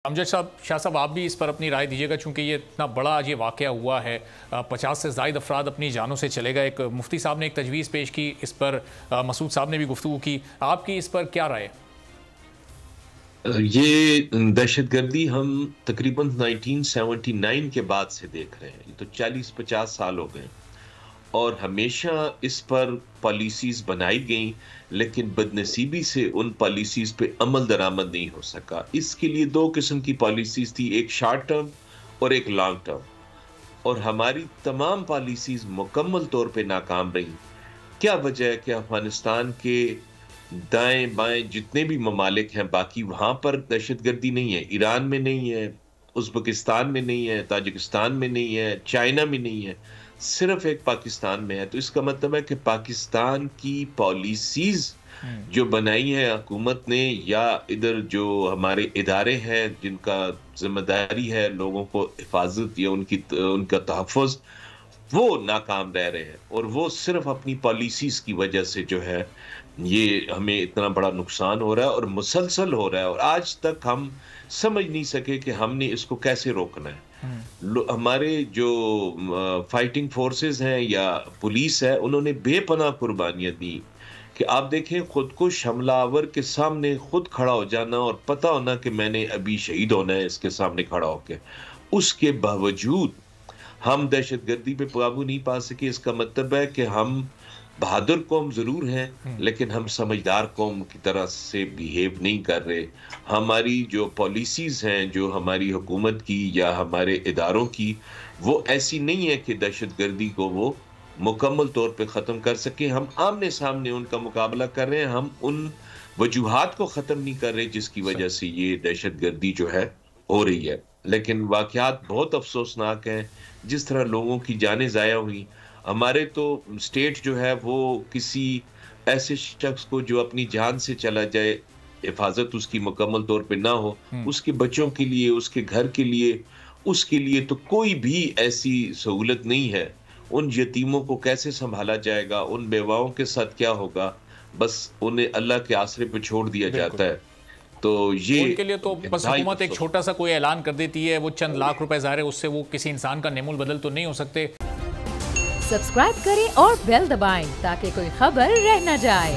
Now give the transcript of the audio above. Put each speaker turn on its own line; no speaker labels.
अमजद शाह साहब, आप भी इस पर अपनी राय दीजिएगा, चूंकि ये इतना बड़ा आज ये वाक़या हुआ है, 50 से ज़ायद अफराद अपनी जानों से चले गए। एक मुफ्ती साहब ने एक तजवीज़ पेश की, इस पर मसूद साहब ने भी गुफ्तगू की, आपकी इस पर क्या राय है?
ये दहशतगर्दी हम तकरीबन 1979 के बाद से देख रहे हैं। तो 40-50 साल हो गए और हमेशा इस पर पॉलिसीज बनाई गई, लेकिन बदनसीबी से उन पॉलिसीज पे अमल दरामद नहीं हो सका। इसके लिए दो किस्म की पॉलिसीज थी, एक शॉर्ट टर्म और एक लॉन्ग टर्म, और हमारी तमाम पॉलिसीज मुकम्मल तौर पे नाकाम रही। क्या वजह है कि अफगानिस्तान के दाएं बाएं जितने भी ममालिक हैं, बाकी वहां पर दहशतगर्दी नहीं है। ईरान में नहीं है, उज़्बेकिस्तान में नहीं है, ताजिकिस्तान में नहीं है, चाइना में नहीं है, सिर्फ एक पाकिस्तान में है। तो इसका मतलब है कि पाकिस्तान की पॉलिसीज जो बनाई है हुकूमत ने, या इधर जो हमारे इदारे हैं जिनका जिम्मेदारी है लोगों को हिफाजत या उनका तहफ़्फ़ुज़, वो नाकाम रह रहे हैं। और वो सिर्फ अपनी पॉलिसीज की वजह से जो है ये हमें इतना बड़ा नुकसान हो रहा है और मुसलसल हो रहा है, और आज तक हम समझ नहीं सके कि हमने इसको कैसे रोकना है। हमारे जो फाइटिंग फोर्सेस हैं या पुलिस है, उन्होंने बेपनाह कुर्बानियां दी कि आप देखें, खुदकुश हमलावर के सामने खुद खड़ा हो जाना और पता होना कि मैंने अभी शहीद होना है इसके सामने खड़ा होकर, उसके बावजूद हम दहशतगर्दी पे काबू नहीं पा सके। इसका मतलब है कि हम बहादुर कौम जरूर हैं, लेकिन हम समझदार कौम की तरह से बिहेव नहीं कर रहे। हमारी जो पॉलिसीज हैं, जो हमारी हुकूमत की या हमारे इदारों की, वो ऐसी नहीं है कि दहशतगर्दी को वो मुकम्मल तौर पे ख़त्म कर सके। हम आमने सामने उनका मुकाबला कर रहे हैं, हम उन वजूहात को ख़त्म नहीं कर रहे जिसकी वजह से ये दहशतगर्दी जो है हो रही है। लेकिन वाक़यात बहुत अफसोसनाक हैं, जिस तरह लोगों की जानें ज़ाया हुई। हमारे तो स्टेट जो है वो किसी ऐसे शख्स को जो अपनी जान से चला जाए, हिफाजत उसकी मुकम्मल तौर पे ना हो, उसके बच्चों के लिए, उसके घर के लिए, उसके लिए तो कोई भी ऐसी सहूलत नहीं है। उन यतीमों को कैसे संभाला जाएगा, उन बेवाओं के साथ क्या होगा, बस उन्हें अल्लाह के आसरे पे छोड़ दिया जाता है। तो ये
उनके लिए तो बस हुकूमत एक छोटा सा कोई ऐलान कर देती है, वो चंद लाख रुपए ज़ाहिर है, उससे वो किसी इंसान का नेमूल बदल तो नहीं हो सकते।
सब्सक्राइब करें और बेल दबाएं ताकि कोई खबर रह न जाए।